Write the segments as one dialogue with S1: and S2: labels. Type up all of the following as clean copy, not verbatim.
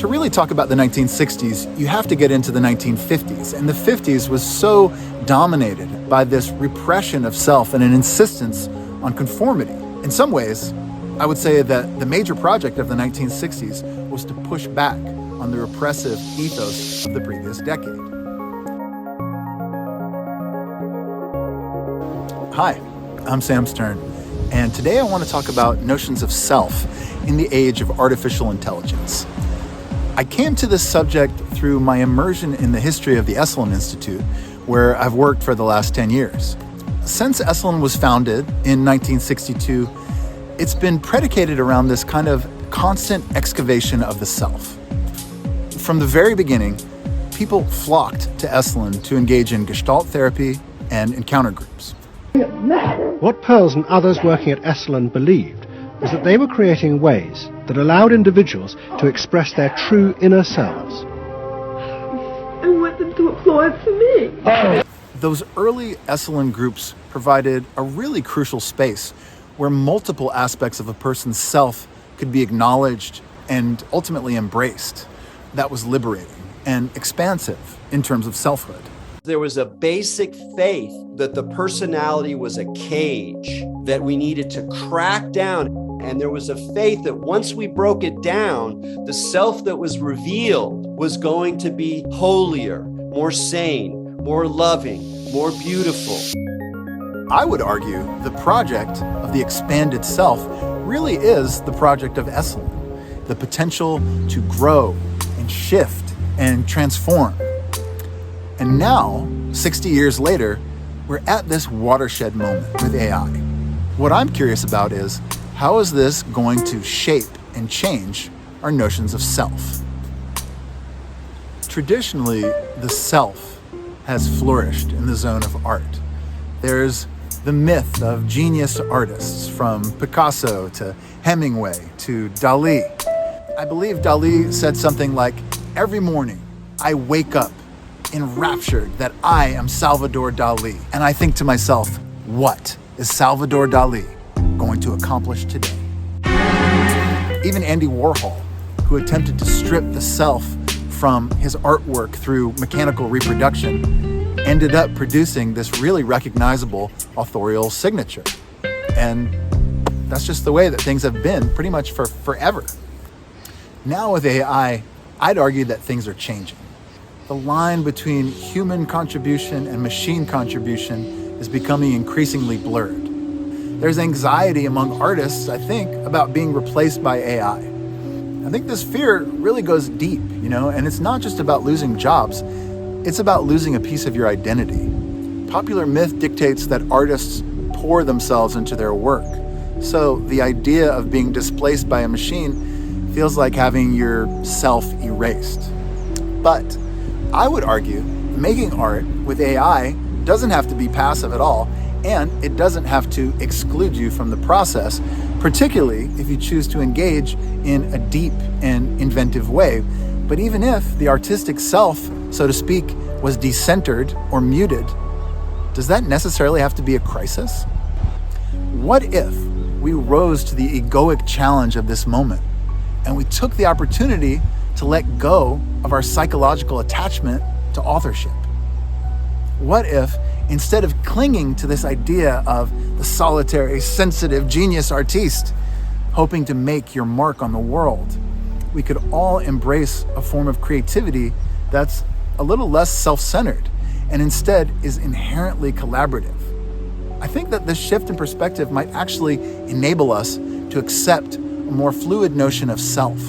S1: To really talk about the 1960s, you have to get into the 1950s. And the 50s was so dominated by this repression of self and an insistence on conformity. In some ways, I would say that the major project of the 1960s was to push back on the repressive ethos of the previous decade. Hi, I'm Sam Stern, and today I want to talk about notions of self in the age of artificial intelligence. I came to this subject through my immersion in the history of the Esalen Institute, where I've worked for the last 10 years. Since Esalen was founded in 1962, it's been predicated around this kind of constant excavation of the self. From the very beginning, people flocked to Esalen to engage in Gestalt therapy and encounter groups.
S2: What Pearls and others working at Esalen believed was that they were creating ways that allowed individuals to express their true inner selves.
S3: I want them to applaud for me.
S1: Those early Esalen groups provided a really crucial space where multiple aspects of a person's self could be acknowledged and ultimately embraced. That was liberating and expansive in terms of selfhood.
S4: There was a basic faith that the personality was a cage that we needed to crack down. And there was a faith that once we broke it down, the self that was revealed was going to be holier, more sane, more loving, more beautiful.
S1: I would argue the project of the expanded self really is the project of Esalen, the potential to grow and shift and transform. And now, 60 years later, we're at this watershed moment with AI. What I'm curious about is, how is this going to shape and change our notions of self? Traditionally, the self has flourished in the zone of art. There's the myth of genius artists, from Picasso to Hemingway to Dali. I believe Dali said something like, "Every morning I wake up enraptured that I am Salvador Dali. And I think to myself, what is Salvador Dali going to accomplish today?" Even Andy Warhol, who attempted to strip the self from his artwork through mechanical reproduction, ended up producing this really recognizable authorial signature. And that's just the way that things have been pretty much for forever. Now with AI, I'd argue that things are changing. The line between human contribution and machine contribution is becoming increasingly blurred. There's anxiety among artists, I think, about being replaced by AI. I think this fear really goes deep, and it's not just about losing jobs, it's about losing a piece of your identity. Popular myth dictates that artists pour themselves into their work. So the idea of being displaced by a machine feels like having your self erased. But I would argue making art with AI doesn't have to be passive at all, and it doesn't have to exclude you from the process, particularly if you choose to engage in a deep and inventive way. But even if the artistic self, so to speak, was decentered or muted, does that necessarily have to be a crisis? What if we rose to the egoic challenge of this moment and we took the opportunity to let go of our psychological attachment to authorship? What if, instead of clinging to this idea of the solitary, sensitive genius artiste, hoping to make your mark on the world, we could all embrace a form of creativity that's a little less self-centered and instead is inherently collaborative? I think that this shift in perspective might actually enable us to accept a more fluid notion of self.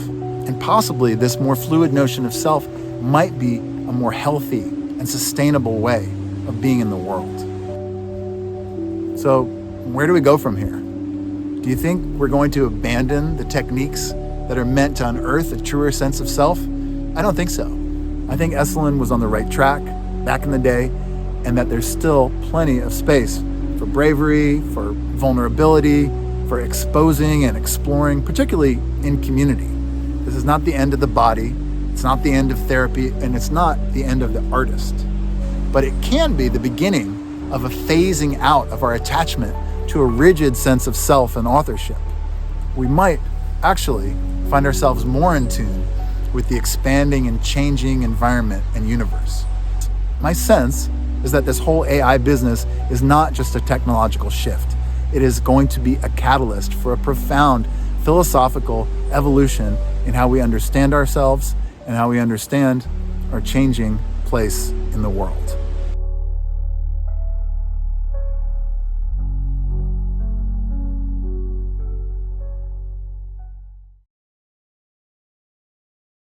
S1: And possibly this more fluid notion of self might be a more healthy and sustainable way of being in the world. So where do we go from here? Do you think we're going to abandon the techniques that are meant to unearth a truer sense of self? I don't think so. I think Esalen was on the right track back in the day, and that there's still plenty of space for bravery, for vulnerability, for exposing and exploring, particularly in community. This is not the end of the body, it's not the end of therapy, and it's not the end of the artist. But it can be the beginning of a phasing out of our attachment to a rigid sense of self and authorship. We might actually find ourselves more in tune with the expanding and changing environment and universe. My sense is that this whole AI business is not just a technological shift. It is going to be a catalyst for a profound philosophical evolution in how we understand ourselves and how we understand our changing place in the world.